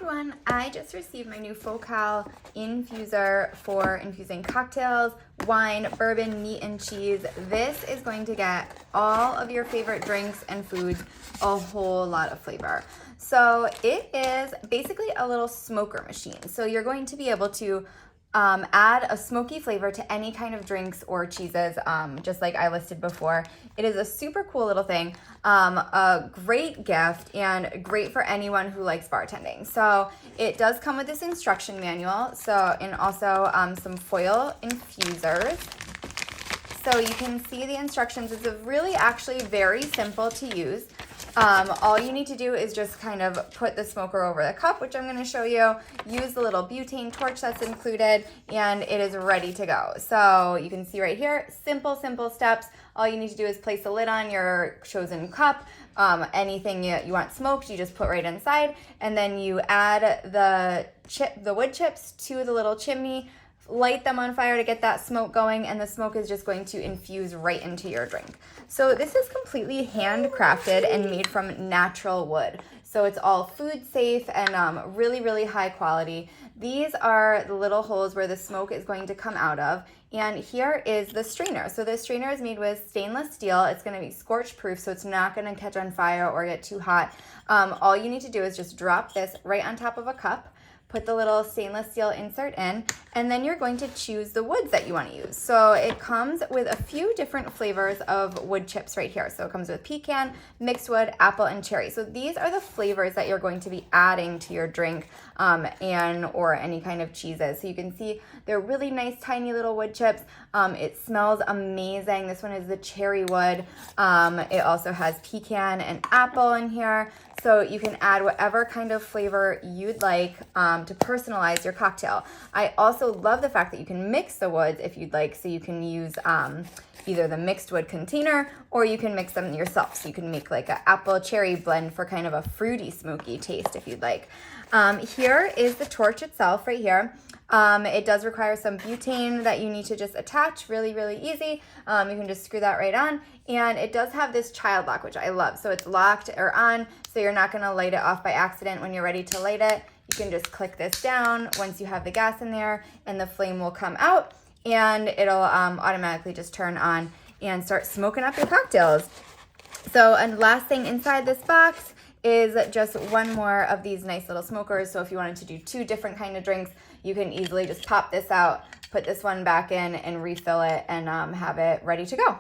everyone, I just received my new Foocal infuser for infusing cocktails, wine, bourbon, meat, and cheese. This is going to get all of your favorite drinks and foods a whole lot of flavor. So it is basically a little smoker machine. So you're going to be able to add a smoky flavor to any kind of drinks or cheeses, just like I listed before. It is a super cool little thing, a great gift, and great for anyone who likes bartending. So it does come with this instruction manual, and also some foil infusers. So you can see the instructions. It's really actually very simple to use. All you need to do is just kind of put the smoker over the cup, which I'm going to show you, use the little butane torch that's included, and it is ready to go. So you can see right here, simple steps. All you need to do is place a lid on your chosen cup. Anything you want smoked, you just put right inside, and then you add the wood chips to the little chimney, light them on fire to get that smoke going, and the smoke is just going to infuse right into your drink. So this is completely handcrafted and made from natural wood. So it's all food safe and really high quality. These are the little holes where the smoke is going to come out of. And here is the strainer. So the strainer is made with stainless steel. It's going to be scorch proof, so it's not going to catch on fire or get too hot. All you need to do is just drop this right on top of a cup, put the little stainless steel insert in, and then you're going to choose the woods that you want to use. So it comes with a few different flavors of wood chips right here. So it comes with pecan, mixed wood, apple, and cherry. So these are the flavors that you're going to be adding to your drink or any kind of cheeses. So you can see they're really nice, tiny little wood chips. It smells amazing. This one is the cherry wood. It also has pecan and apple in here. So you can add whatever kind of flavor you'd like to personalize your cocktail. I also love the fact that you can mix the woods if you'd like. So you can use either the mixed wood container or you can mix them yourself. So you can make like an apple cherry blend for kind of a fruity, smoky taste if you'd like. Here is the torch itself right here. It does require some butane that you need to just attach really easy. You can just screw that right on, and it does have this child lock, which I love. So it's locked or on, so you're not going to light it off by accident when you're ready to light it. You can just click this down once you have the gas in there, and the flame will come out, and it'll automatically just turn on and start smoking up your cocktails. So, and last thing inside this box is just one more of these nice little smokers. So if you wanted to do two different kind of drinks, you can easily just pop this out, put this one back in, and refill it and have it ready to go.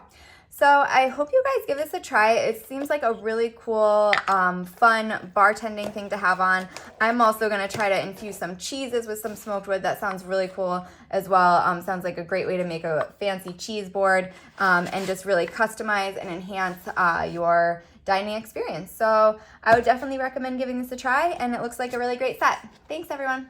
So I hope you guys give this a try. It seems like a really cool, fun bartending thing to have on. I'm also going to try to infuse some cheeses with some smoked wood. That sounds really cool as well. Sounds like a great way to make a fancy cheese board and just really customize and enhance your dining experience. So I would definitely recommend giving this a try, and it looks like a really great set. Thanks, everyone.